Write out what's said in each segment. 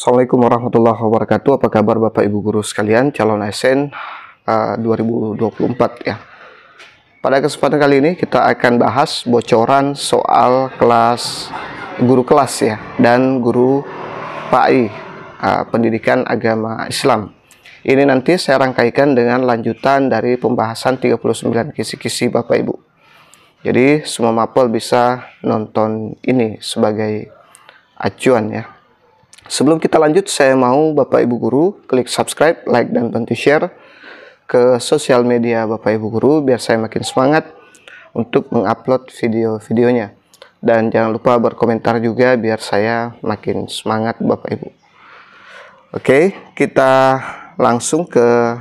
Assalamualaikum warahmatullahi wabarakatuh. Apa kabar Bapak Ibu guru sekalian, calon ASN 2024 ya. Pada kesempatan kali ini kita akan bahas bocoran soal kelas guru kelas ya dan guru PAI pendidikan agama Islam. Ini nanti saya rangkaikan dengan lanjutan dari pembahasan 39 kisi-kisi Bapak Ibu. Jadi semua mapel bisa nonton ini sebagai acuan ya. Sebelum kita lanjut, saya mau Bapak Ibu Guru klik subscribe, like, dan bantu share ke sosial media Bapak Ibu Guru biar saya makin semangat untuk mengupload video-videonya. Dan jangan lupa berkomentar juga biar saya makin semangat Bapak Ibu. Oke, kita langsung ke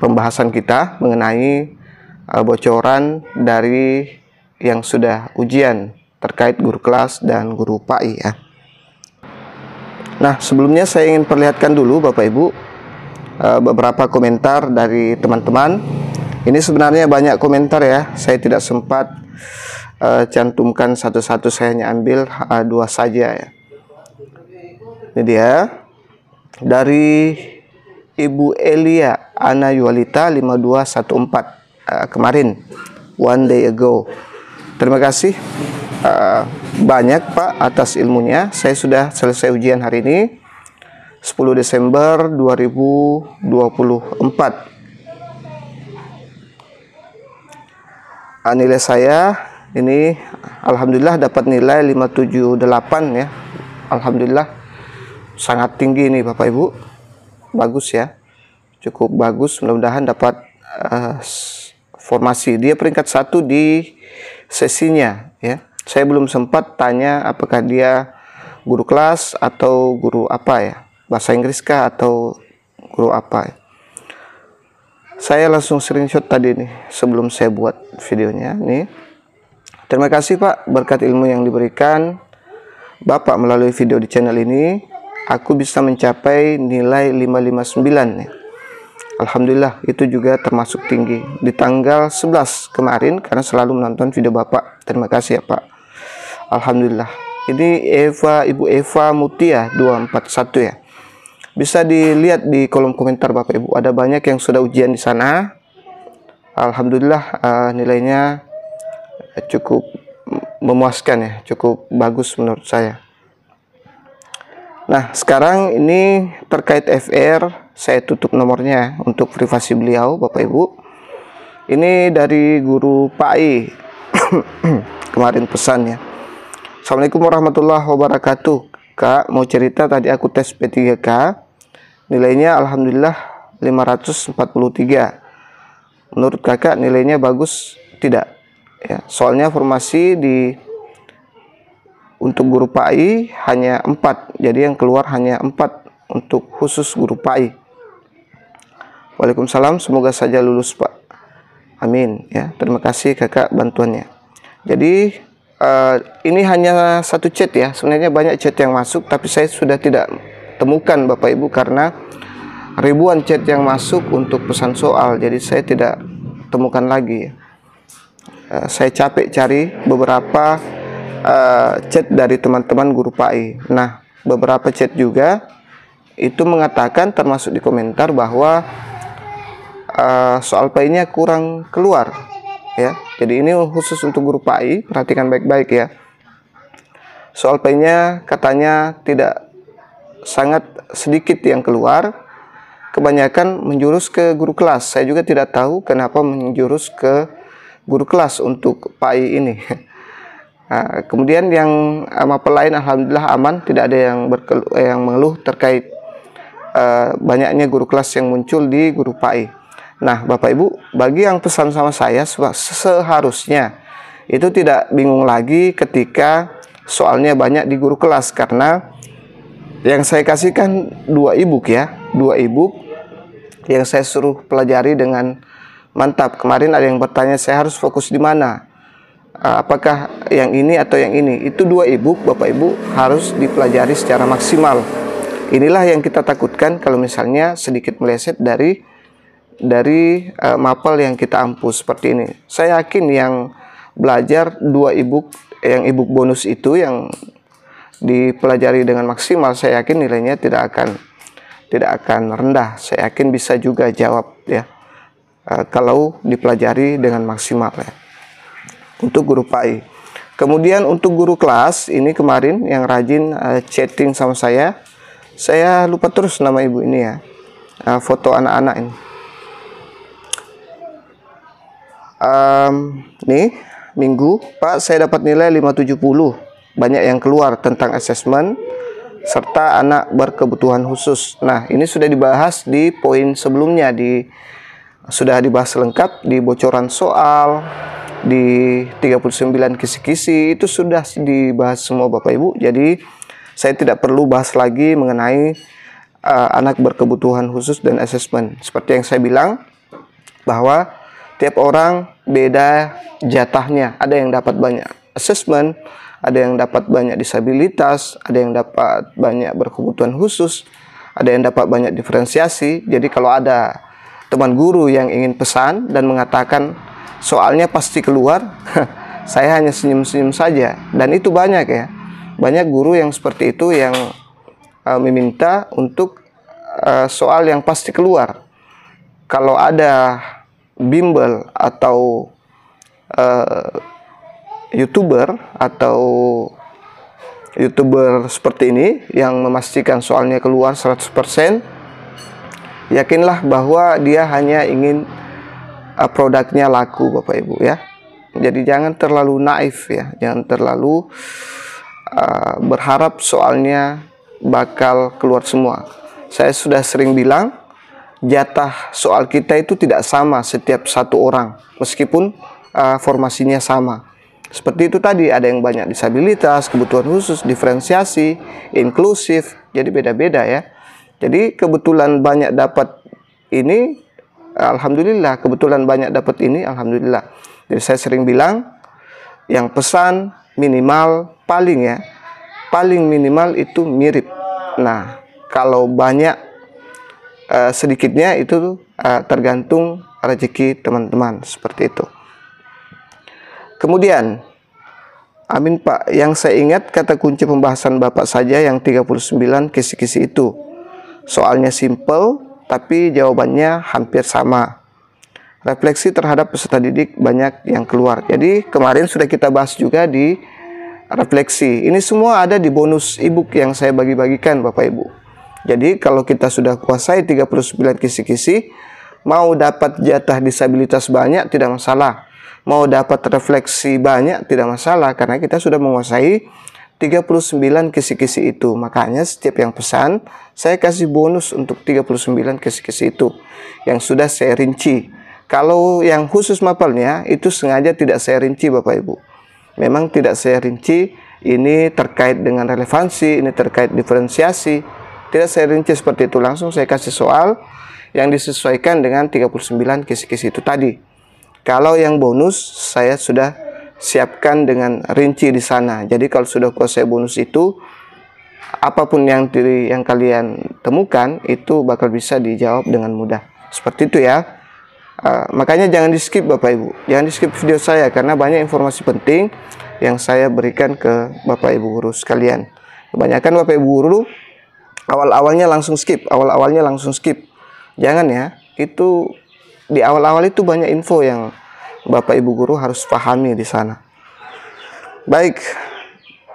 pembahasan kita mengenai bocoran dari yang sudah ujian terkait guru kelas dan guru PAI ya. Nah, sebelumnya saya ingin perlihatkan dulu Bapak Ibu beberapa komentar dari teman-teman. Ini sebenarnya banyak komentar ya. Saya tidak sempat cantumkan satu-satu, saya hanya ambil dua saja ya. Ini dia dari Ibu Elia Ana Yualita 5214 kemarin, one day ago. Terima kasih banyak Pak atas ilmunya. Saya sudah selesai ujian hari ini 10 Desember 2024. Nilai saya ini alhamdulillah dapat nilai 578 ya. Alhamdulillah sangat tinggi nih Bapak Ibu. Bagus ya. Cukup bagus, mudah-mudahan dapat formasi. Dia peringkat 1 di sesinya ya. Saya belum sempat tanya apakah dia guru kelas atau guru apa ya, bahasa Inggris kah atau guru apa ya. Saya langsung screenshot tadi nih sebelum saya buat videonya nih. Terima kasih Pak, berkat ilmu yang diberikan Bapak melalui video di channel ini, aku bisa mencapai nilai 559 nih. Alhamdulillah, itu juga termasuk tinggi di tanggal 11 kemarin karena selalu menonton video Bapak. Terima kasih ya Pak. Alhamdulillah. Ini Ibu Eva Mutia 241 ya. Bisa dilihat di kolom komentar Bapak Ibu, ada banyak yang sudah ujian di sana. Alhamdulillah nilainya cukup memuaskan ya, cukup bagus menurut saya. Nah, sekarang ini terkait FR, saya tutup nomornya untuk privasi beliau Bapak Ibu. Ini dari guru PAI kemarin pesannya. Assalamualaikum warahmatullahi wabarakatuh. Kak, mau cerita tadi aku tes P3K, nilainya alhamdulillah 543. Menurut kakak nilainya bagus tidak? Ya, soalnya formasi untuk guru PAI hanya 4, jadi yang keluar hanya 4 untuk khusus guru PAI. Waalaikumsalam, semoga saja lulus Pak. Amin ya. Terima kasih kakak bantuannya. Jadi ini hanya satu chat ya. Sebenarnya banyak chat yang masuk, tapi saya sudah tidak temukan Bapak Ibu karena ribuan chat yang masuk untuk pesan soal. Jadi saya tidak temukan lagi. Saya capek cari beberapa chat dari teman-teman guru PAI. Nah, beberapa chat juga itu mengatakan termasuk di komentar bahwa soal PAI-nya kurang keluar ya. Jadi ini khusus untuk guru PAI, perhatikan baik-baik ya. Soal PAI-nya katanya tidak, sangat sedikit yang keluar, kebanyakan menjurus ke guru kelas. Saya juga tidak tahu kenapa menjurus ke guru kelas untuk PAI ini. Nah, kemudian yang mapel lain alhamdulillah aman, tidak ada yang mengeluh terkait banyaknya guru kelas yang muncul di guru PAI. Nah, Bapak Ibu, bagi yang pesan sama saya seharusnya itu tidak bingung lagi ketika soalnya banyak di guru kelas, karena yang saya kasihkan 2 e-book ya, 2 e-book yang saya suruh pelajari dengan mantap. Kemarin ada yang bertanya saya harus fokus di mana, apakah yang ini atau yang ini. Itu 2 e-book Bapak Ibu harus dipelajari secara maksimal. Inilah yang kita takutkan kalau misalnya sedikit meleset dari mapel yang kita ampuh seperti ini. Saya yakin yang belajar 2 e-book, yang e-book bonus itu yang dipelajari dengan maksimal, saya yakin nilainya tidak akan rendah. Saya yakin bisa juga jawab ya, kalau dipelajari dengan maksimal ya. Untuk guru PAI. Kemudian untuk guru kelas, ini kemarin yang rajin chatting sama saya lupa terus nama ibu ini ya, foto anak-anak ini. Nih, minggu, Pak, saya dapat nilai 570. Banyak yang keluar tentang asesmen serta anak berkebutuhan khusus. Nah, ini sudah dibahas di poin sebelumnya, sudah dibahas lengkap di bocoran soal, di 39 kisi-kisi, itu sudah dibahas semua Bapak Ibu. Jadi saya tidak perlu bahas lagi mengenai anak berkebutuhan khusus dan asesmen. Seperti yang saya bilang, bahwa tiap orang beda jatahnya. Ada yang dapat banyak asesmen, ada yang dapat banyak disabilitas, ada yang dapat banyak berkebutuhan khusus, ada yang dapat banyak diferensiasi. Jadi kalau ada teman guru yang ingin pesan dan mengatakan soalnya pasti keluar, saya hanya senyum-senyum saja. Dan itu banyak ya, banyak guru yang seperti itu yang meminta untuk soal yang pasti keluar. Kalau ada bimbel atau YouTuber seperti ini yang memastikan soalnya keluar 100%, yakinlah bahwa dia hanya ingin produknya laku Bapak Ibu ya. Jadi jangan terlalu naif ya, jangan terlalu berharap soalnya bakal keluar semua. Saya sudah sering bilang, jatah soal kita itu tidak sama setiap satu orang, meskipun formasinya sama. Seperti itu tadi, ada yang banyak disabilitas, kebutuhan khusus, diferensiasi, inklusif, jadi beda-beda ya. Jadi kebetulan banyak dapat ini, alhamdulillah. Kebetulan banyak dapat ini, alhamdulillah. Jadi saya sering bilang, yang pesan minimal paling minimal itu mirip. Nah, kalau banyak sedikitnya itu tergantung rezeki teman-teman, seperti itu. Kemudian, amin Pak, yang saya ingat kata kunci pembahasan Bapak saja yang 39 kisi-kisi itu. Soalnya simple, tapi jawabannya hampir sama. Refleksi terhadap peserta didik banyak yang keluar. Jadi kemarin sudah kita bahas juga di refleksi. Ini semua ada di bonus ebook yang saya bagi-bagikan Bapak Ibu. Jadi kalau kita sudah kuasai 39 kisi-kisi, mau dapat jatah disabilitas banyak tidak masalah. Mau dapat refleksi banyak tidak masalah, karena kita sudah menguasai 39 kisi-kisi itu. Makanya setiap yang pesan, saya kasih bonus untuk 39 kisi-kisi itu yang sudah saya rinci. Kalau yang khusus mapelnya itu sengaja tidak saya rinci Bapak Ibu. Memang tidak saya rinci, ini terkait dengan relevansi, ini terkait diferensiasi. Tidak saya rinci seperti itu, langsung saya kasih soal yang disesuaikan dengan 39 kisi-kisi itu tadi. Kalau yang bonus saya sudah siapkan dengan rinci di sana. Jadi kalau sudah kuasai bonus itu, apapun yang kalian temukan itu bakal bisa dijawab dengan mudah. Seperti itu ya. Makanya jangan di skip Bapak Ibu, jangan di skip video saya, karena banyak informasi penting yang saya berikan ke Bapak Ibu guru sekalian. Kebanyakan Bapak Ibu guru awal-awalnya langsung skip, jangan ya. Itu di awal-awal itu banyak info yang Bapak Ibu guru harus pahami di sana. Baik,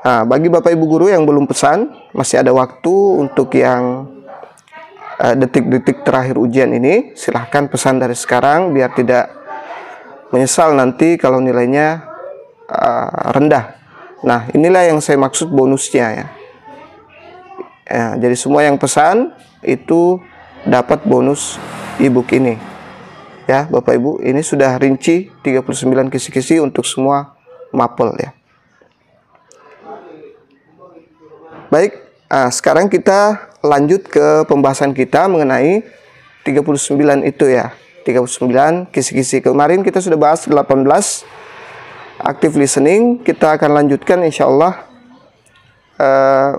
bagi Bapak Ibu guru yang belum pesan, masih ada waktu untuk yang detik-detik terakhir ujian ini. Silahkan pesan dari sekarang biar tidak menyesal nanti kalau nilainya rendah. Nah, inilah yang saya maksud bonusnya ya. Jadi semua yang pesan itu dapat bonus ebook ini ya Bapak Ibu. Ini sudah rinci 39 kisi-kisi untuk semua mapel ya. Baik, sekarang kita lanjut ke pembahasan kita mengenai 39 itu ya. 39 kisi-kisi. Kemarin kita sudah bahas 18 active listening. Kita akan lanjutkan insya Allah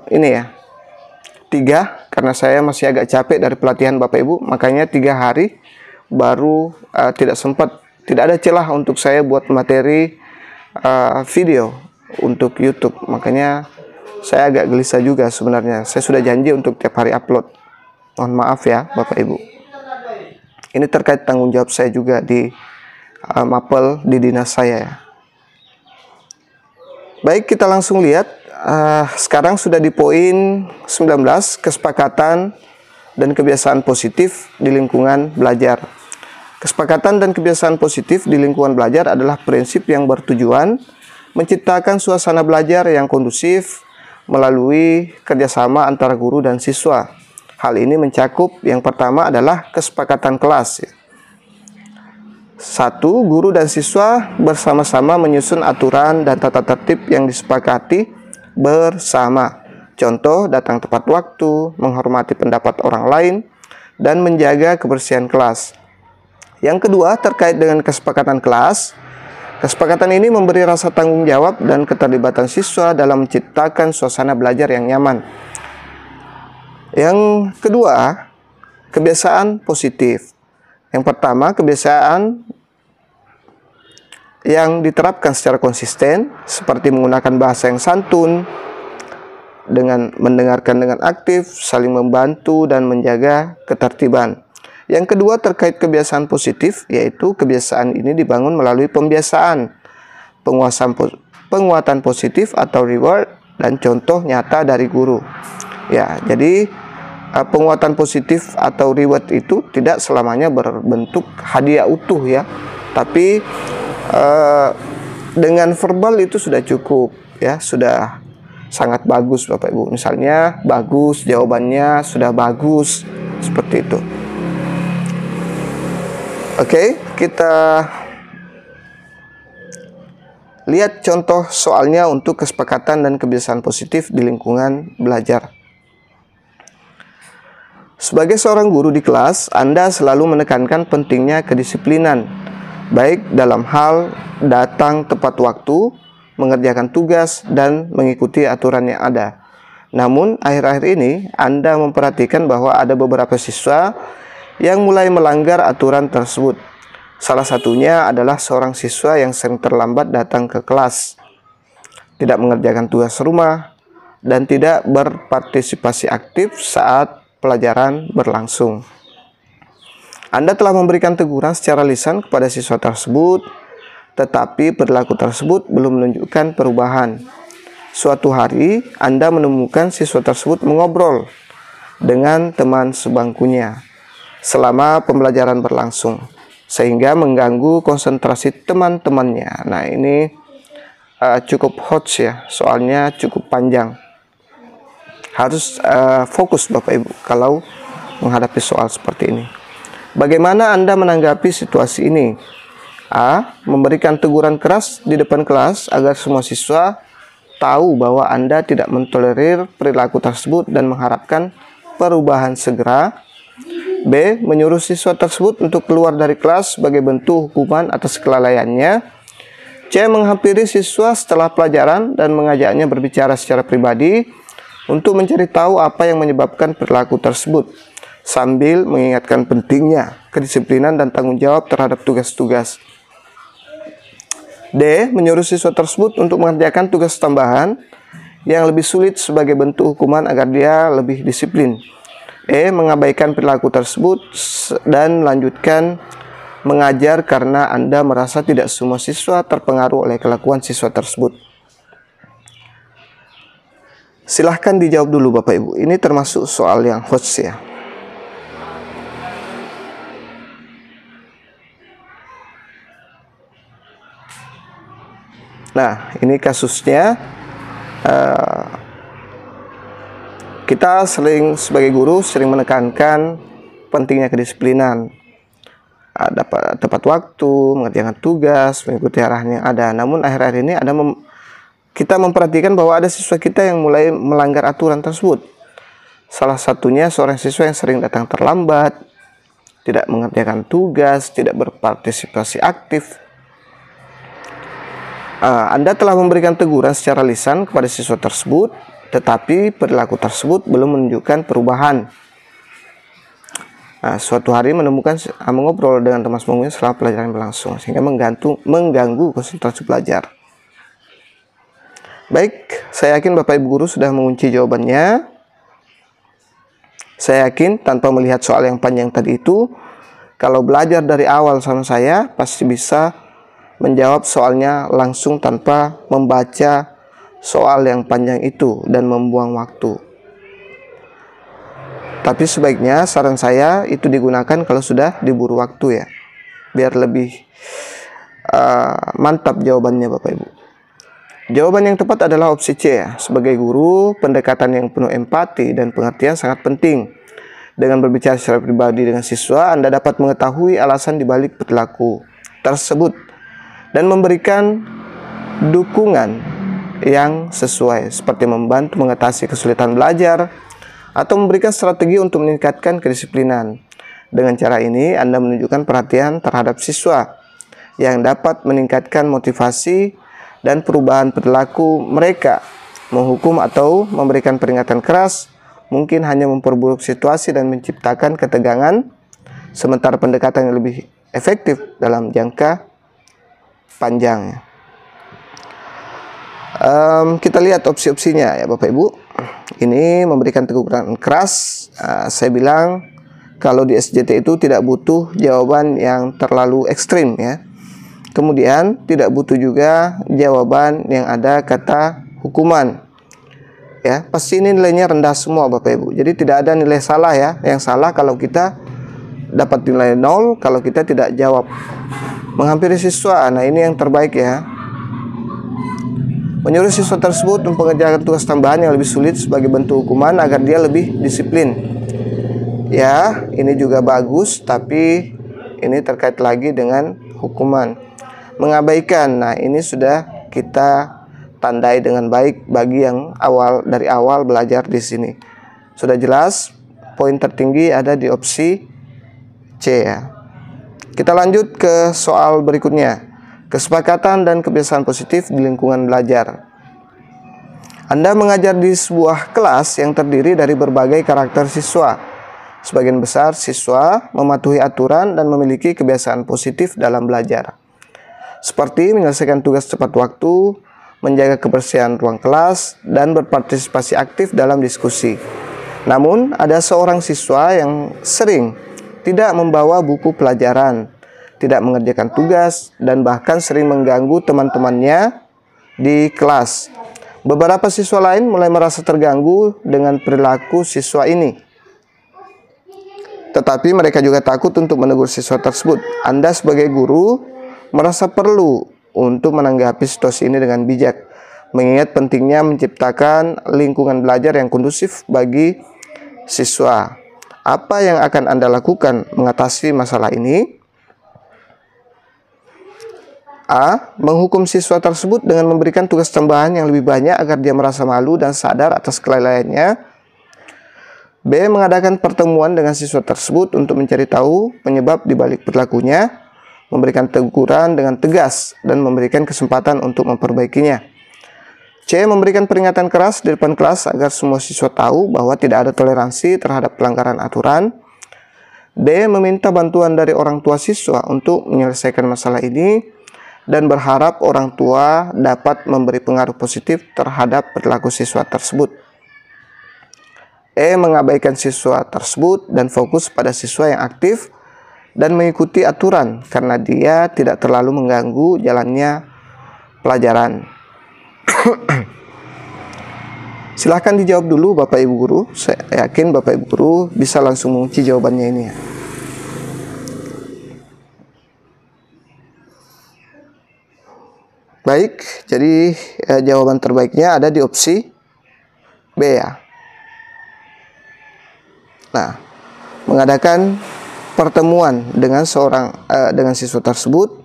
ini ya, 3, karena saya masih agak capek dari pelatihan Bapak Ibu. Makanya 3 hari baru tidak ada celah untuk saya buat materi video untuk YouTube. Makanya Saya agak gelisah juga sebenarnya. Saya sudah janji untuk tiap hari upload. Mohon maaf ya Bapak Ibu. Ini terkait tanggung jawab saya juga di mapel di dinas saya ya. Baik, kita langsung lihat. Sekarang sudah di poin 19, kesepakatan dan kebiasaan positif di lingkungan belajar. Kesepakatan dan kebiasaan positif di lingkungan belajar adalah prinsip yang bertujuan menciptakan suasana belajar yang kondusif melalui kerjasama antara guru dan siswa. Hal ini mencakup yang pertama adalah kesepakatan kelas. 1. Guru dan siswa bersama-sama menyusun aturan dan tata tertib yang disepakati bersama. Contoh, datang tepat waktu, menghormati pendapat orang lain, dan menjaga kebersihan kelas. Yang kedua, terkait dengan kesepakatan kelas. Kesepakatan ini memberi rasa tanggung jawab dan keterlibatan siswa dalam menciptakan suasana belajar yang nyaman. Yang kedua, kebiasaan positif. Yang pertama, kebiasaan yang diterapkan secara konsisten, seperti menggunakan bahasa yang santun, dengan mendengarkan dengan aktif, saling membantu, dan menjaga ketertiban. Yang kedua terkait kebiasaan positif, yaitu kebiasaan ini dibangun melalui pembiasaan, penguatan positif atau reward, dan contoh nyata dari guru. Ya, jadi penguatan positif atau reward itu tidak selamanya berbentuk hadiah utuh ya, tapi dengan verbal itu sudah cukup ya, sudah sangat bagus Bapak Ibu. Misalnya bagus, jawabannya sudah bagus, seperti itu. Oke, kita lihat contoh soalnya untuk kesepakatan dan kebiasaan positif di lingkungan belajar. Sebagai seorang guru di kelas, Anda selalu menekankan pentingnya kedisiplinan, baik dalam hal datang tepat waktu, mengerjakan tugas, dan mengikuti aturan yang ada. Namun, akhir-akhir ini Anda memperhatikan bahwa ada beberapa siswa yang mulai melanggar aturan tersebut. Salah satunya adalah seorang siswa yang sering terlambat datang ke kelas, tidak mengerjakan tugas rumah, dan tidak berpartisipasi aktif saat pelajaran berlangsung. Anda telah memberikan teguran secara lisan kepada siswa tersebut, tetapi perilaku tersebut belum menunjukkan perubahan. Suatu hari, Anda menemukan siswa tersebut mengobrol dengan teman sebangkunya selama pembelajaran berlangsung, sehingga mengganggu konsentrasi teman-temannya. Nah, ini cukup hot ya, soalnya cukup panjang. Harus fokus Bapak Ibu kalau menghadapi soal seperti ini. Bagaimana Anda menanggapi situasi ini? A. Memberikan teguran keras di depan kelas agar semua siswa tahu bahwa Anda tidak mentolerir perilaku tersebut dan mengharapkan perubahan segera. B. Menyuruh siswa tersebut untuk keluar dari kelas sebagai bentuk hukuman atas kelalaiannya. C. Menghampiri siswa setelah pelajaran dan mengajaknya berbicara secara pribadi untuk mencari tahu apa yang menyebabkan perilaku tersebut, sambil mengingatkan pentingnya kedisiplinan dan tanggung jawab terhadap tugas-tugas. D. Menyuruh siswa tersebut untuk mengerjakan tugas tambahan yang lebih sulit sebagai bentuk hukuman agar dia lebih disiplin. E. Mengabaikan perilaku tersebut dan melanjutkan mengajar karena Anda merasa tidak semua siswa terpengaruh oleh kelakuan siswa tersebut. Silahkan dijawab dulu Bapak Ibu. Ini termasuk soal yang hot ya. Nah, ini kasusnya. Kita sebagai guru sering menekankan pentingnya kedisiplinan, tepat waktu, mengerjakan tugas, mengikuti arahan yang ada. Namun akhir-akhir ini kita memperhatikan bahwa ada siswa kita yang mulai melanggar aturan tersebut. Salah satunya seorang siswa yang sering datang terlambat, tidak mengerjakan tugas, tidak berpartisipasi aktif. Anda telah memberikan teguran secara lisan kepada siswa tersebut, tetapi perilaku tersebut belum menunjukkan perubahan. Suatu hari mengobrol dengan teman sebangkunya setelah pelajaran berlangsung, sehingga mengganggu konsentrasi belajar. Baik, saya yakin Bapak Ibu Guru sudah mengunci jawabannya. Saya yakin tanpa melihat soal yang panjang tadi itu, kalau belajar dari awal sama saya, pasti bisa menjawab soalnya langsung tanpa membaca soal yang panjang itu dan membuang waktu. Tapi sebaiknya saran saya itu digunakan kalau sudah diburu waktu ya, biar lebih mantap jawabannya Bapak Ibu. Jawaban yang tepat adalah opsi C ya. Sebagai guru, pendekatan yang penuh empati dan pengertian sangat penting. Dengan berbicara secara pribadi dengan siswa, Anda dapat mengetahui alasan dibalik perilaku tersebut dan memberikan dukungan yang sesuai, seperti membantu mengatasi kesulitan belajar atau memberikan strategi untuk meningkatkan kedisiplinan. Dengan cara ini, Anda menunjukkan perhatian terhadap siswa yang dapat meningkatkan motivasi dan perubahan perilaku mereka. Menghukum atau memberikan peringatan keras mungkin hanya memperburuk situasi dan menciptakan ketegangan, sementara pendekatan yang lebih efektif dalam jangka panjang. Kita lihat opsi-opsinya ya Bapak Ibu. Ini memberikan teguran keras. Saya bilang kalau di SJT itu tidak butuh jawaban yang terlalu ekstrim ya. Kemudian tidak butuh juga jawaban yang ada kata hukuman. Ya, pasti ini nilainya rendah semua Bapak Ibu. Jadi tidak ada nilai salah ya. Yang salah kalau kita dapat nilai 0 kalau kita tidak jawab. Menghampiri siswa, nah ini yang terbaik ya. Menyuruh siswa tersebut mengerjakan tugas tambahan yang lebih sulit sebagai bentuk hukuman agar dia lebih disiplin. Ya, ini juga bagus, tapi ini terkait lagi dengan hukuman. Mengabaikan, nah ini sudah kita tandai dengan baik bagi yang dari awal belajar di sini. Sudah jelas, poin tertinggi ada di opsi C ya. Kita lanjut ke soal berikutnya. Kesepakatan dan kebiasaan positif di lingkungan belajar. Anda mengajar di sebuah kelas yang terdiri dari berbagai karakter siswa. Sebagian besar siswa mematuhi aturan dan memiliki kebiasaan positif dalam belajar, seperti menyelesaikan tugas tepat waktu, menjaga kebersihan ruang kelas, dan berpartisipasi aktif dalam diskusi. Namun, ada seorang siswa yang sering tidak membawa buku pelajaran, tidak mengerjakan tugas, dan bahkan sering mengganggu teman-temannya di kelas. Beberapa siswa lain mulai merasa terganggu dengan perilaku siswa ini. Tetapi mereka juga takut untuk menegur siswa tersebut. Anda sebagai guru merasa perlu untuk menanggapi situasi ini dengan bijak, mengingat pentingnya menciptakan lingkungan belajar yang kondusif bagi siswa. Apa yang akan Anda lakukan mengatasi masalah ini? A. Menghukum siswa tersebut dengan memberikan tugas tambahan yang lebih banyak agar dia merasa malu dan sadar atas kelalaiannya. B. Mengadakan pertemuan dengan siswa tersebut untuk mencari tahu penyebab dibalik perilakunya, memberikan teguran dengan tegas, dan memberikan kesempatan untuk memperbaikinya. C. Memberikan peringatan keras di depan kelas agar semua siswa tahu bahwa tidak ada toleransi terhadap pelanggaran aturan. D. Meminta bantuan dari orang tua siswa untuk menyelesaikan masalah ini dan berharap orang tua dapat memberi pengaruh positif terhadap perilaku siswa tersebut. E. Mengabaikan siswa tersebut dan fokus pada siswa yang aktif dan mengikuti aturan karena dia tidak terlalu mengganggu jalannya pelajaran. Silahkan dijawab dulu Bapak Ibu Guru. Saya yakin Bapak Ibu Guru bisa langsung mengunci jawabannya ini ya. Baik, jadi jawaban terbaiknya ada di opsi B ya. Nah, mengadakan pertemuan dengan dengan siswa tersebut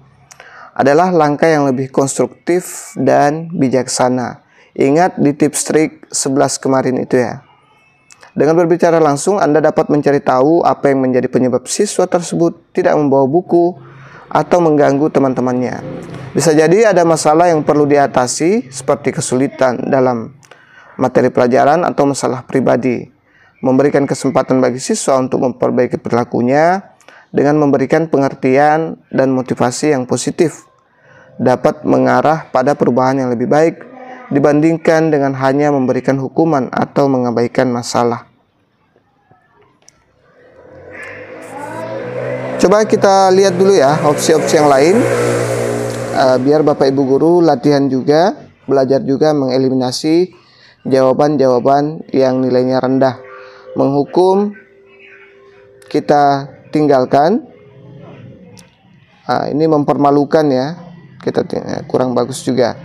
adalah langkah yang lebih konstruktif dan bijaksana. Ingat di tips trik 11 kemarin itu ya. Dengan berbicara langsung, Anda dapat mencari tahu apa yang menjadi penyebab siswa tersebut tidak membawa buku atau mengganggu teman-temannya. Bisa jadi ada masalah yang perlu diatasi seperti kesulitan dalam materi pelajaran atau masalah pribadi. Memberikan kesempatan bagi siswa untuk memperbaiki perilakunya dengan memberikan pengertian dan motivasi yang positif dapat mengarah pada perubahan yang lebih baik dibandingkan dengan hanya memberikan hukuman atau mengabaikan masalah. Coba kita lihat dulu ya opsi-opsi yang lain, biar Bapak Ibu guru latihan juga, belajar juga mengeliminasi jawaban-jawaban yang nilainya rendah. Menghukum kita tinggalkan. Ini mempermalukan ya, kita kurang bagus juga.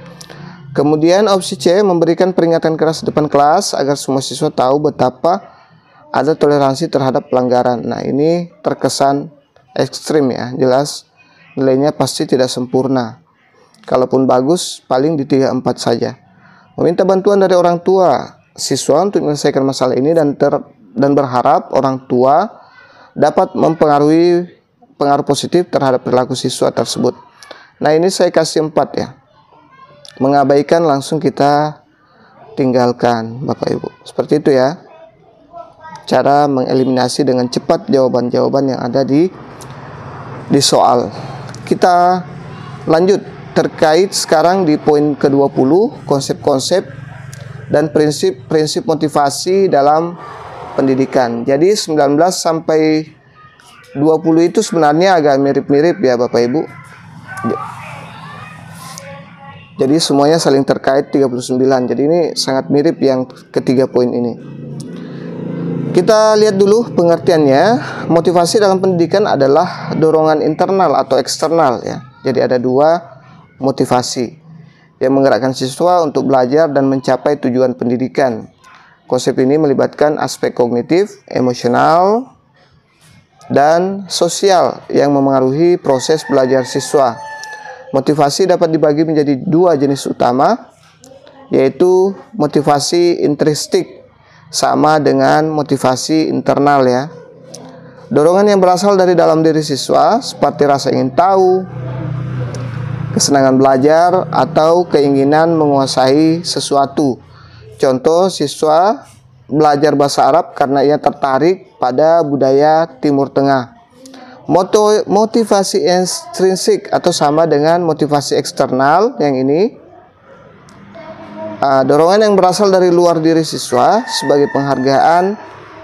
Kemudian opsi C, memberikan peringatan keras di depan kelas agar semua siswa tahu betapa ada toleransi terhadap pelanggaran. Nah, ini terkesan ekstrim ya, jelas nilainya pasti tidak sempurna. Kalaupun bagus, paling di 3-4 saja. Meminta bantuan dari orang tua siswa untuk menyelesaikan masalah ini dan berharap orang tua dapat mempengaruhi pengaruh positif terhadap perilaku siswa tersebut. Nah, ini saya kasih 4 ya. Mengabaikan langsung kita tinggalkan, Bapak Ibu. Seperti itu ya. Cara mengeliminasi dengan cepat jawaban-jawaban yang ada di soal. Kita lanjut terkait sekarang di poin ke-20, konsep-konsep dan prinsip-prinsip motivasi dalam pendidikan. Jadi 19 sampai 20 itu sebenarnya agak mirip-mirip ya Bapak Ibu. Jadi semuanya saling terkait 39. Jadi ini sangat mirip yang ketiga poin ini. Kita lihat dulu pengertiannya. Motivasi dalam pendidikan adalah dorongan internal atau eksternal ya. Jadi ada 2 motivasi yang menggerakkan siswa untuk belajar dan mencapai tujuan pendidikan. Konsep ini melibatkan aspek kognitif, emosional, dan sosial yang memengaruhi proses belajar siswa. Motivasi dapat dibagi menjadi 2 jenis utama, yaitu motivasi intrinsik sama dengan motivasi internal ya. Dorongan yang berasal dari dalam diri siswa seperti rasa ingin tahu, kesenangan belajar, atau keinginan menguasai sesuatu. Contoh, siswa belajar bahasa Arab karena ia tertarik pada budaya Timur Tengah. Motivasi intrinsik atau sama dengan motivasi eksternal yang ini, dorongan yang berasal dari luar diri siswa sebagai penghargaan,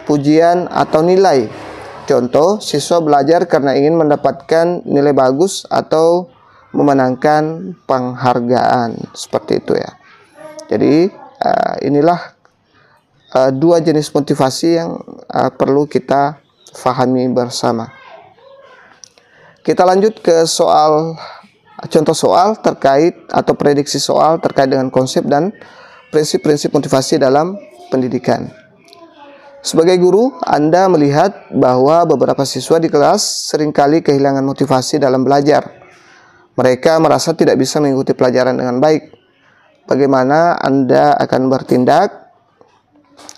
pujian, atau nilai. Contoh, siswa belajar karena ingin mendapatkan nilai bagus atau memenangkan penghargaan. Seperti itu ya. Jadi inilah 2 jenis motivasi yang perlu kita fahami bersama. Kita lanjut ke contoh soal terkait atau prediksi soal terkait dengan konsep dan prinsip-prinsip motivasi dalam pendidikan. Sebagai guru, Anda melihat bahwa beberapa siswa di kelas seringkali kehilangan motivasi dalam belajar. Mereka merasa tidak bisa mengikuti pelajaran dengan baik. Bagaimana Anda akan bertindak?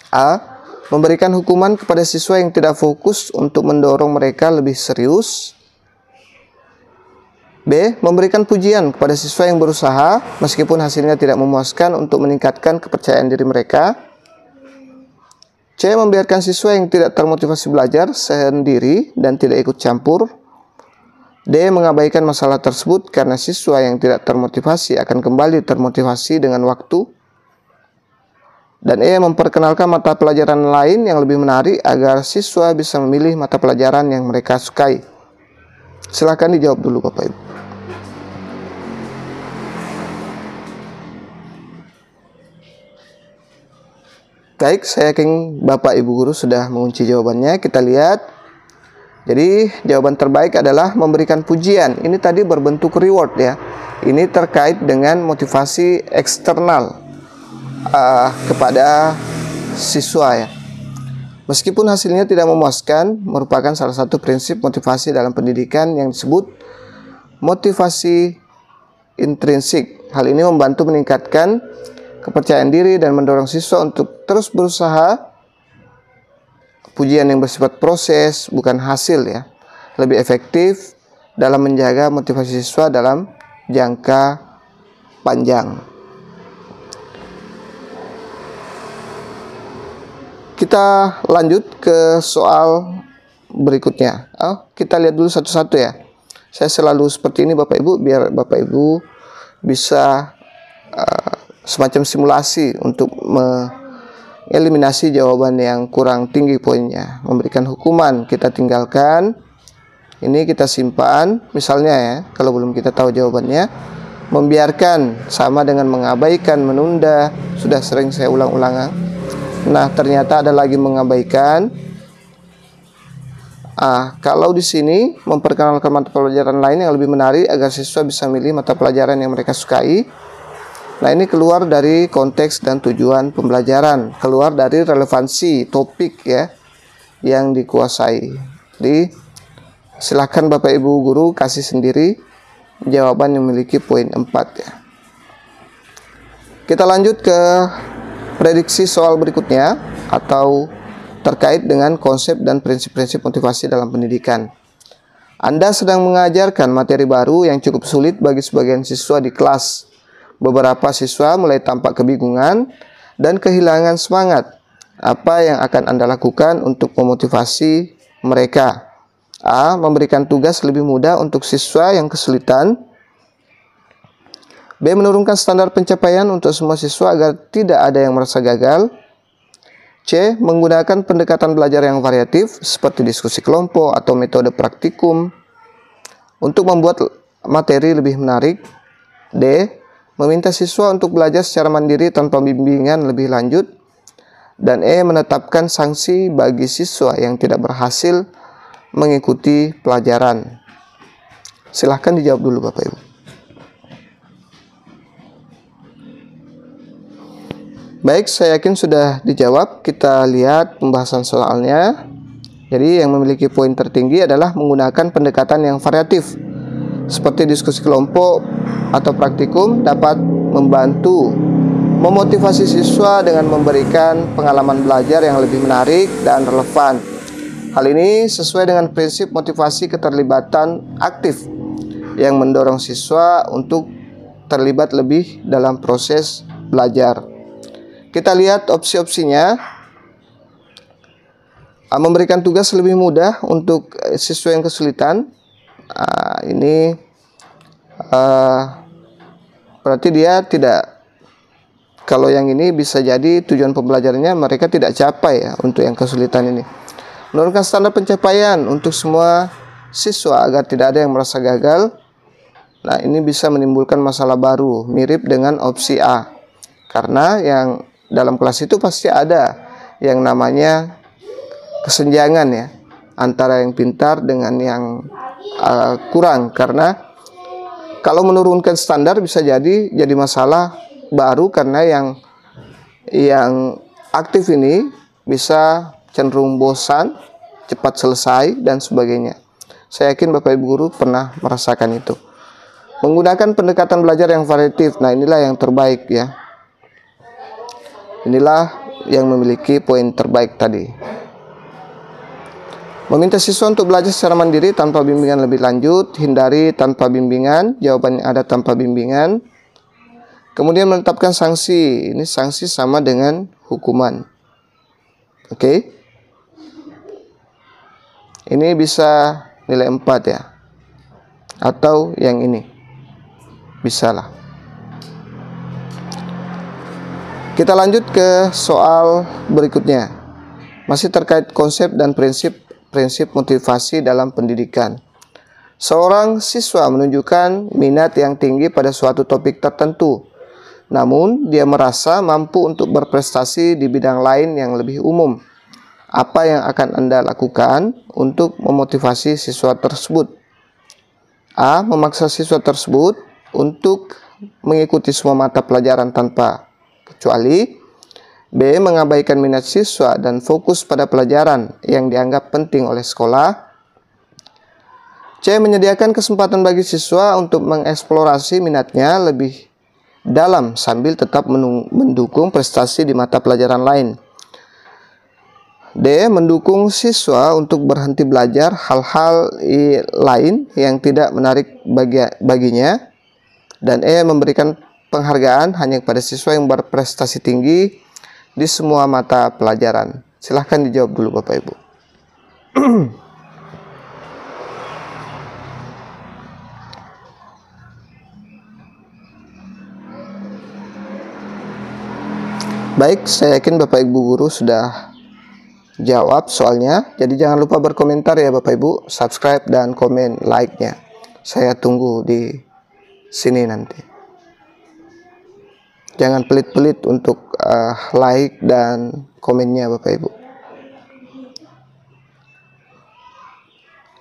A. Memberikan hukuman kepada siswa yang tidak fokus untuk mendorong mereka lebih serius. B. Memberikan pujian kepada siswa yang berusaha meskipun hasilnya tidak memuaskan untuk meningkatkan kepercayaan diri mereka. C. Membiarkan siswa yang tidak termotivasi belajar sendiri dan tidak ikut campur. D. Mengabaikan masalah tersebut karena siswa yang tidak termotivasi akan kembali termotivasi dengan waktu. Dan E. Memperkenalkan mata pelajaran lain yang lebih menarik agar siswa bisa memilih mata pelajaran yang mereka sukai. Silakan dijawab dulu Bapak Ibu. Baik, saya yakin Bapak Ibu guru sudah mengunci jawabannya. Kita lihat. Jadi jawaban terbaik adalah memberikan pujian. Ini tadi berbentuk reward ya. Ini terkait dengan motivasi eksternal kepada siswa ya. Meskipun hasilnya tidak memuaskan, merupakan salah satu prinsip motivasi dalam pendidikan yang disebut motivasi intrinsik. Hal ini membantu meningkatkan kepercayaan diri dan mendorong siswa untuk terus berusaha. Pujian yang bersifat proses bukan hasil ya, lebih efektif dalam menjaga motivasi siswa dalam jangka panjang. Kita lanjut ke soal berikutnya. Kita lihat dulu satu-satu ya. Saya selalu seperti ini Bapak Ibu biar Bapak Ibu bisa semacam simulasi untuk eliminasi jawaban yang kurang tinggi poinnya. Memberikan hukuman, kita tinggalkan, ini kita simpan, misalnya ya, kalau belum kita tahu jawabannya. Membiarkan sama dengan mengabaikan, menunda, sudah sering saya ulang-ulang. Nah, ternyata ada lagi mengabaikan. Kalau di sini memperkenalkan mata pelajaran lain yang lebih menarik agar siswa bisa milih mata pelajaran yang mereka sukai. Nah, ini keluar dari konteks dan tujuan pembelajaran, keluar dari relevansi topik ya yang dikuasai. Jadi silakan Bapak Ibu guru kasih sendiri jawaban yang memiliki poin 4 ya. Kita lanjut ke prediksi soal berikutnya atau terkait dengan konsep dan prinsip-prinsip motivasi dalam pendidikan. Anda sedang mengajarkan materi baru yang cukup sulit bagi sebagian siswa di kelas. Beberapa siswa mulai tampak kebingungan dan kehilangan semangat. Apa yang akan Anda lakukan untuk memotivasi mereka? A. Memberikan tugas lebih mudah untuk siswa yang kesulitan. B. Menurunkan standar pencapaian untuk semua siswa agar tidak ada yang merasa gagal. C. Menggunakan pendekatan belajar yang variatif seperti diskusi kelompok atau metode praktikum untuk membuat materi lebih menarik. D. Meminta siswa untuk belajar secara mandiri tanpa bimbingan lebih lanjut. Dan E. Menetapkan sanksi bagi siswa yang tidak berhasil mengikuti pelajaran. Silahkan dijawab dulu Bapak Ibu. Baik, saya yakin sudah dijawab. Kita lihat pembahasan soalnya. Jadi yang memiliki poin tertinggi adalah menggunakan pendekatan yang variatif seperti diskusi kelompok atau praktikum dapat membantu memotivasi siswa dengan memberikan pengalaman belajar yang lebih menarik dan relevan. Hal ini sesuai dengan prinsip motivasi keterlibatan aktif yang mendorong siswa untuk terlibat lebih dalam proses belajar. Kita lihat opsi-opsinya. Memberikan tugas lebih mudah untuk siswa yang kesulitan. Ini berarti dia tidak, kalau yang ini bisa jadi tujuan pembelajarannya mereka tidak capai ya untuk yang kesulitan ini. Menurunkan standar pencapaian untuk semua siswa agar tidak ada yang merasa gagal. Nah, ini bisa menimbulkan masalah baru, mirip dengan opsi A. Karena yang dalam kelas itu pasti ada yang namanya kesenjangan ya, antara yang pintar dengan yang kurang. Karena kalau menurunkan standar bisa jadi masalah baru karena yang aktif ini bisa cenderung bosan, cepat selesai, dan sebagainya. Saya yakin Bapak Ibu guru pernah merasakan itu. Menggunakan pendekatan belajar yang variatif. Nah, inilah yang terbaik ya. Inilah yang memiliki poin terbaik tadi. Meminta siswa untuk belajar secara mandiri tanpa bimbingan lebih lanjut. Hindari tanpa bimbingan. Jawabannya ada tanpa bimbingan. Kemudian menetapkan sanksi. Ini sanksi sama dengan hukuman. Oke. Ini bisa nilai 4 ya. Atau yang ini. Bisalah. Kita lanjut ke soal berikutnya. Masih terkait konsep dan prinsip motivasi dalam pendidikan. Seorang siswa menunjukkan minat yang tinggi pada suatu topik tertentu. Namun, dia merasa mampu untuk berprestasi di bidang lain yang lebih umum. Apa yang akan Anda lakukan untuk memotivasi siswa tersebut? A. Memaksa siswa tersebut untuk mengikuti semua mata pelajaran tanpa kecuali. B. Mengabaikan minat siswa dan fokus pada pelajaran yang dianggap penting oleh sekolah. C. Menyediakan kesempatan bagi siswa untuk mengeksplorasi minatnya lebih dalam sambil tetap mendukung prestasi di mata pelajaran lain. D. Mendukung siswa untuk berhenti belajar hal-hal lain yang tidak menarik baginya. Dan E. Memberikan penghargaan hanya kepada siswa yang berprestasi tinggi di semua mata pelajaran. Silahkan dijawab dulu Bapak Ibu. Baik, saya yakin Bapak Ibu guru sudah jawab soalnya. Jadi jangan lupa berkomentar ya Bapak Ibu, subscribe dan komen like-nya. Saya tunggu di sini nanti. Jangan pelit-pelit untuk like dan komennya Bapak Ibu.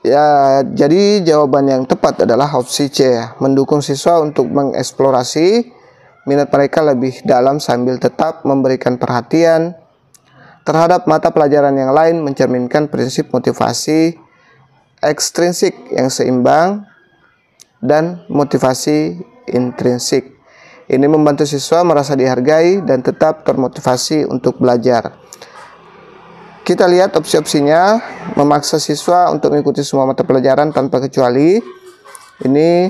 Ya, jadi jawaban yang tepat adalah opsi C ya. Mendukung siswa untuk mengeksplorasi minat mereka lebih dalam sambil tetap memberikan perhatian terhadap mata pelajaran yang lain, mencerminkan prinsip motivasi ekstrinsik yang seimbang dan motivasi intrinsik. Ini membantu siswa merasa dihargai dan tetap termotivasi untuk belajar. Kita lihat opsi-opsinya. Memaksa siswa untuk mengikuti semua mata pelajaran tanpa kecuali. Ini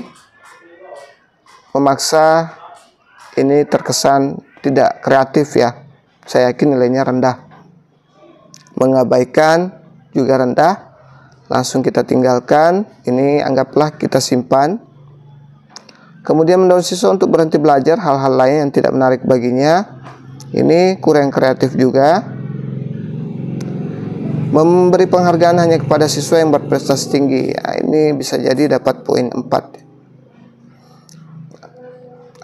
memaksa, ini terkesan tidak kreatif ya. Saya yakin nilainya rendah. Mengabaikan juga rendah. Langsung kita tinggalkan. Ini anggaplah kita simpan. Kemudian mendorong siswa untuk berhenti belajar hal-hal lain yang tidak menarik baginya. Ini kurang kreatif juga. Memberi penghargaan hanya kepada siswa yang berprestasi tinggi. Nah, ini bisa jadi dapat poin 4.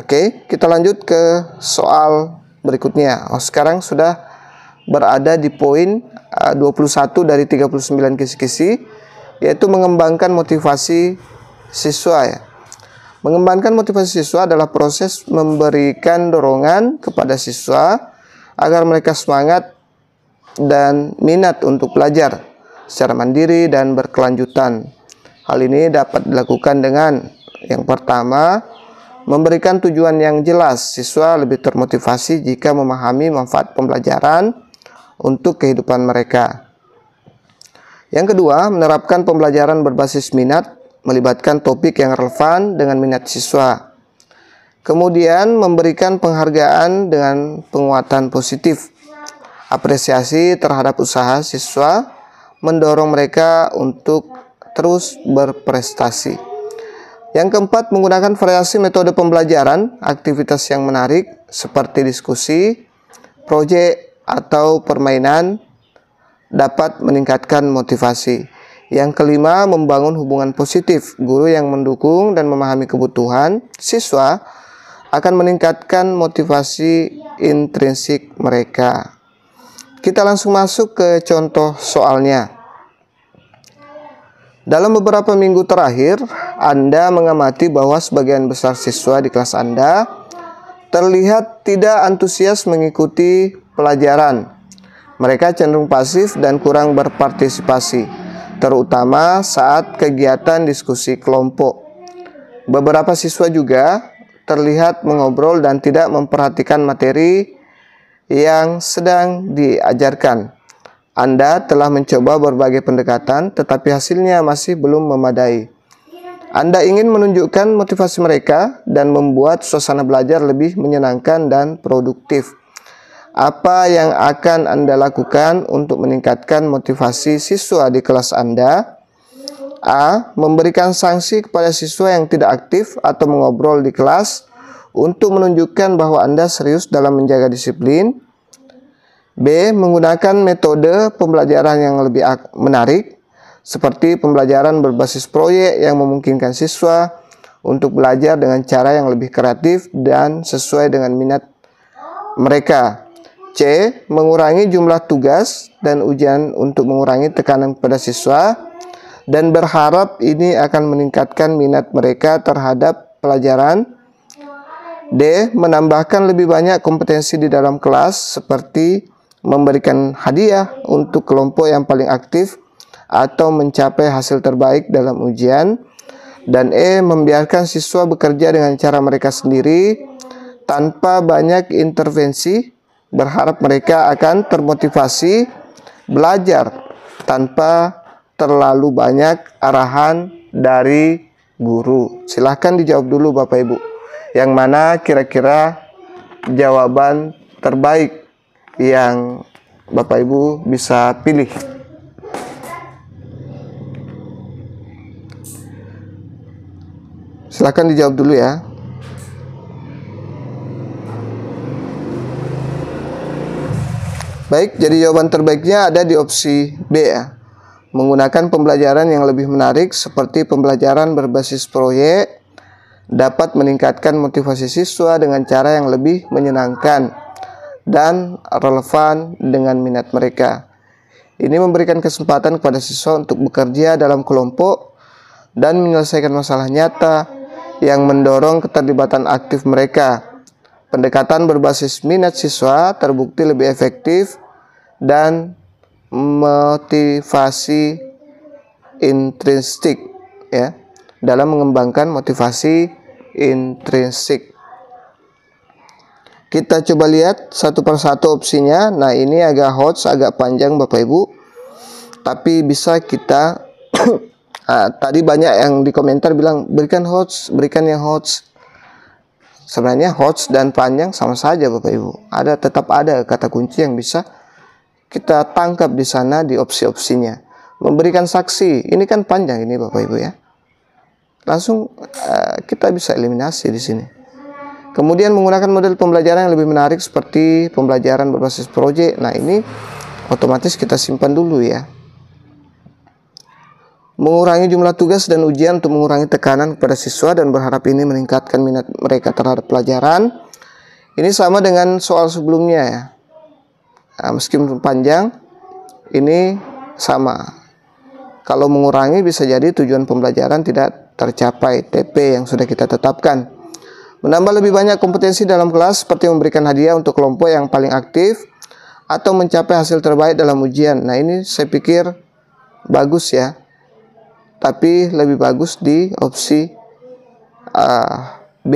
Oke, kita lanjut ke soal berikutnya. Sekarang sudah berada di poin 21 dari 39 kisi-kisi, yaitu mengembangkan motivasi siswa ya. Mengembangkan motivasi siswa adalah proses memberikan dorongan kepada siswa agar mereka semangat dan minat untuk belajar secara mandiri dan berkelanjutan. Hal ini dapat dilakukan dengan yang pertama, memberikan tujuan yang jelas. Siswa lebih termotivasi jika memahami manfaat pembelajaran untuk kehidupan mereka. Yang kedua, menerapkan pembelajaran berbasis minat, melibatkan topik yang relevan dengan minat siswa. Kemudian, memberikan penghargaan dengan penguatan positif. Apresiasi terhadap usaha siswa, mendorong mereka untuk terus berprestasi. Yang keempat, menggunakan variasi metode pembelajaran, aktivitas yang menarik seperti diskusi, proyek, atau permainan dapat meningkatkan motivasi. Yang kelima, membangun hubungan positif. Guru yang mendukung dan memahami kebutuhan siswa akan meningkatkan motivasi intrinsik mereka. Kita langsung masuk ke contoh soalnya. Dalam beberapa minggu terakhir, Anda mengamati bahwa sebagian besar siswa di kelas Anda terlihat tidak antusias mengikuti pelajaran. Mereka cenderung pasif dan kurang berpartisipasi, terutama saat kegiatan diskusi kelompok. Beberapa siswa juga terlihat mengobrol dan tidak memperhatikan materi yang sedang diajarkan. Anda telah mencoba berbagai pendekatan, tetapi hasilnya masih belum memadai. Anda ingin menunjukkan motivasi mereka dan membuat suasana belajar lebih menyenangkan dan produktif. Apa yang akan Anda lakukan untuk meningkatkan motivasi siswa di kelas Anda? A. Memberikan sanksi kepada siswa yang tidak aktif atau mengobrol di kelas untuk menunjukkan bahwa Anda serius dalam menjaga disiplin. B. Menggunakan metode pembelajaran yang lebih menarik, seperti pembelajaran berbasis proyek yang memungkinkan siswa untuk belajar dengan cara yang lebih kreatif dan sesuai dengan minat mereka. C. Mengurangi jumlah tugas dan ujian untuk mengurangi tekanan pada siswa dan berharap ini akan meningkatkan minat mereka terhadap pelajaran. D. Menambahkan lebih banyak kompetensi di dalam kelas, seperti memberikan hadiah untuk kelompok yang paling aktif atau mencapai hasil terbaik dalam ujian. Dan E. Membiarkan siswa bekerja dengan cara mereka sendiri tanpa banyak intervensi, berharap mereka akan termotivasi belajar tanpa terlalu banyak arahan dari guru. Silahkan dijawab dulu Bapak Ibu. Yang mana kira-kira jawaban terbaik yang Bapak Ibu bisa pilih? Silakan dijawab dulu ya. Baik, jadi jawaban terbaiknya ada di opsi B ya. Menggunakan pembelajaran yang lebih menarik seperti pembelajaran berbasis proyek dapat meningkatkan motivasi siswa dengan cara yang lebih menyenangkan dan relevan dengan minat mereka. Ini memberikan kesempatan kepada siswa untuk bekerja dalam kelompok dan menyelesaikan masalah nyata yang mendorong keterlibatan aktif mereka. Pendekatan berbasis minat siswa terbukti lebih efektif dan motivasi intrinsik ya, dalam mengembangkan motivasi intrinsik. Kita coba lihat satu persatu opsinya. Nah, ini agak hots, agak panjang Bapak Ibu, tapi bisa kita tadi banyak yang di komentar bilang berikan hots, berikan yang hots. Sebenarnya hots dan panjang sama saja Bapak Ibu. Tetap ada kata kunci yang bisa kita tangkap di sana di opsi-opsinya. Memberikan saksi, ini kan panjang ini Bapak Ibu ya. Langsung kita bisa eliminasi di sini. Kemudian menggunakan model pembelajaran yang lebih menarik seperti pembelajaran berbasis proyek. Nah, ini otomatis kita simpan dulu ya. Mengurangi jumlah tugas dan ujian untuk mengurangi tekanan kepada siswa dan berharap ini meningkatkan minat mereka terhadap pelajaran. Ini sama dengan soal sebelumnya ya. Meskipun panjang, ini sama. Kalau mengurangi bisa jadi tujuan pembelajaran tidak tercapai, TP yang sudah kita tetapkan. Menambah lebih banyak kompetensi dalam kelas seperti memberikan hadiah untuk kelompok yang paling aktif atau mencapai hasil terbaik dalam ujian. Nah, ini saya pikir bagus ya. Tapi lebih bagus di opsi B.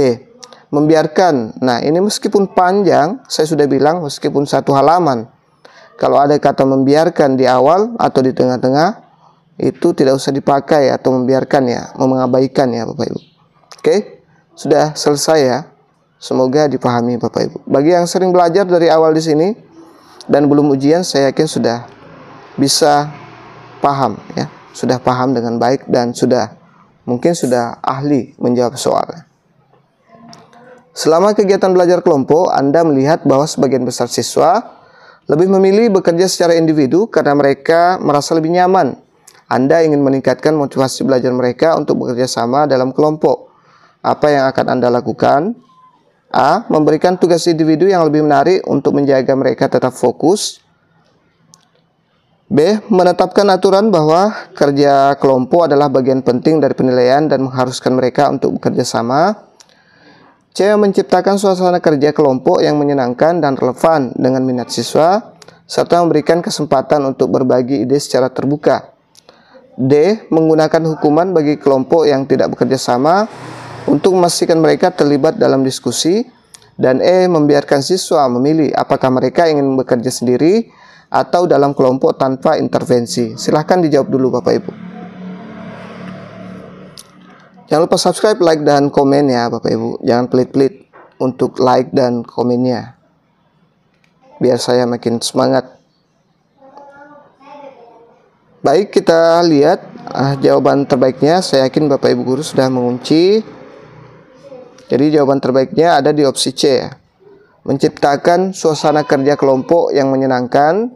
Membiarkan. Nah, ini meskipun panjang, saya sudah bilang meskipun satu halaman. Kalau ada kata membiarkan di awal atau di tengah-tengah, itu tidak usah dipakai atau membiarkan ya, mengabaikan ya Bapak Ibu. Oke, sudah selesai ya. Semoga dipahami Bapak Ibu. Bagi yang sering belajar dari awal di sini dan belum ujian, saya yakin sudah bisa paham ya. Sudah paham dengan baik dan mungkin sudah ahli menjawab soal. Selama kegiatan belajar kelompok, Anda melihat bahwa sebagian besar siswa lebih memilih bekerja secara individu karena mereka merasa lebih nyaman. Anda ingin meningkatkan motivasi belajar mereka untuk bekerja sama dalam kelompok. Apa yang akan Anda lakukan? A. Memberikan tugas individu yang lebih menarik untuk menjaga mereka tetap fokus. B. Menetapkan aturan bahwa kerja kelompok adalah bagian penting dari penilaian dan mengharuskan mereka untuk bekerja sama. C. Menciptakan suasana kerja kelompok yang menyenangkan dan relevan dengan minat siswa, serta memberikan kesempatan untuk berbagi ide secara terbuka. D. Menggunakan hukuman bagi kelompok yang tidak bekerja sama untuk memastikan mereka terlibat dalam diskusi. Dan E. Membiarkan siswa memilih apakah mereka ingin bekerja sendiri atau dalam kelompok tanpa intervensi. Silahkan dijawab dulu Bapak Ibu. Jangan lupa subscribe, like, dan komen ya Bapak Ibu. Jangan pelit-pelit untuk like dan komennya, biar saya makin semangat. Baik, kita lihat jawaban terbaiknya. Saya yakin Bapak Ibu guru sudah mengunci. Jadi jawaban terbaiknya ada di opsi C ya. Menciptakan suasana kerja kelompok yang menyenangkan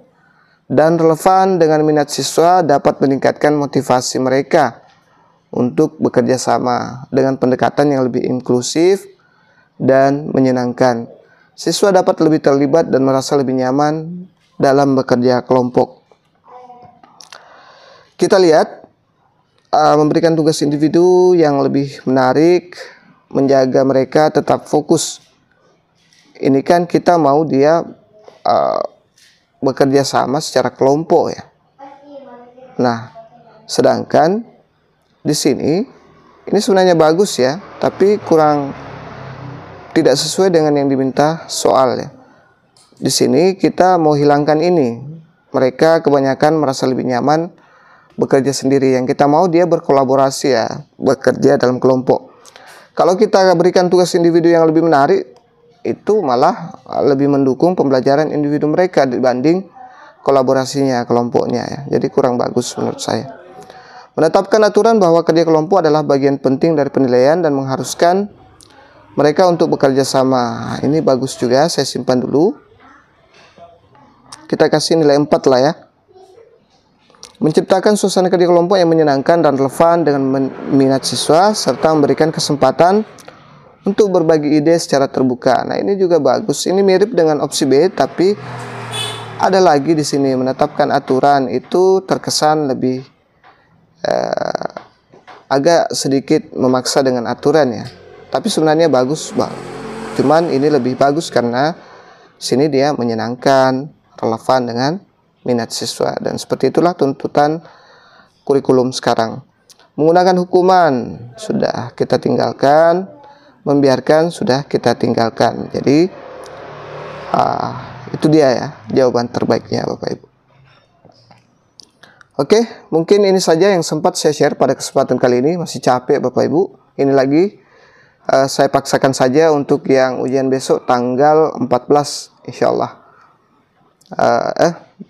dan relevan dengan minat siswa dapat meningkatkan motivasi mereka untuk bekerja sama dengan pendekatan yang lebih inklusif dan menyenangkan. Siswa dapat lebih terlibat dan merasa lebih nyaman dalam bekerja kelompok. Kita lihat memberikan tugas individu yang lebih menarik, menjaga mereka tetap fokus. Ini kan kita mau dia bekerja sama secara kelompok ya. Nah, sedangkan di sini ini sebenarnya bagus ya, tapi tidak sesuai dengan yang diminta soal ya. Di sini kita mau hilangkan ini. Mereka kebanyakan merasa lebih nyaman bekerja sendiri. Yang kita mau dia berkolaborasi ya, bekerja dalam kelompok. Kalau kita berikan tugas individu yang lebih menarik, itu malah lebih mendukung pembelajaran individu mereka dibanding kolaborasinya kelompoknya ya. Jadi kurang bagus menurut saya. Menetapkan aturan bahwa kerja kelompok adalah bagian penting dari penilaian dan mengharuskan mereka untuk bekerja sama. Ini bagus juga, saya simpan dulu. kita kasih nilai 4 lah ya. Menciptakan suasana kerja kelompok yang menyenangkan dan relevan dengan minat siswa, serta memberikan kesempatan untuk berbagi ide secara terbuka. Nah, ini juga bagus. Ini mirip dengan opsi B, tapi ada lagi di sini, menetapkan aturan itu terkesan lebih agak sedikit memaksa dengan aturan ya. Tapi sebenarnya bagus, Bang. Cuman ini lebih bagus karena sini dia menyenangkan, relevan dengan minat siswa, dan seperti itulah tuntutan kurikulum sekarang. Menggunakan hukuman sudah kita tinggalkan, membiarkan sudah kita tinggalkan. Jadi itu dia ya jawaban terbaiknya Bapak Ibu. Oke, mungkin ini saja yang sempat saya share pada kesempatan kali ini. Masih capek Bapak Ibu. Ini lagi saya paksakan saja untuk yang ujian besok tanggal 14 insyaallah.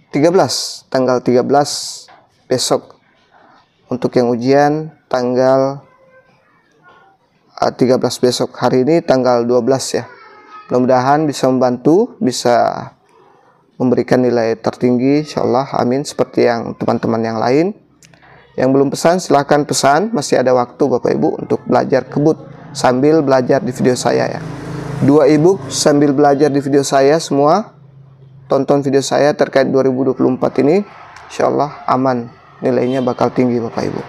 13 tanggal 13 besok untuk yang ujian tanggal 13 besok. Hari ini tanggal 12 ya. Mudah-mudahan bisa membantu, bisa memberikan nilai tertinggi insyaallah, amin, seperti yang teman-teman yang lain. Yang belum pesan silahkan pesan, masih ada waktu Bapak Ibu untuk belajar kebut sambil belajar di video saya ya. 2 ebook sambil belajar di video saya semua. Tonton video saya terkait 2024 ini, insyaallah aman, nilainya bakal tinggi Bapak Ibu.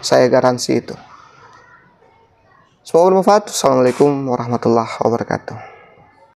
Saya garansi itu. Semoga bermanfaat. Assalamualaikum warahmatullahi wabarakatuh.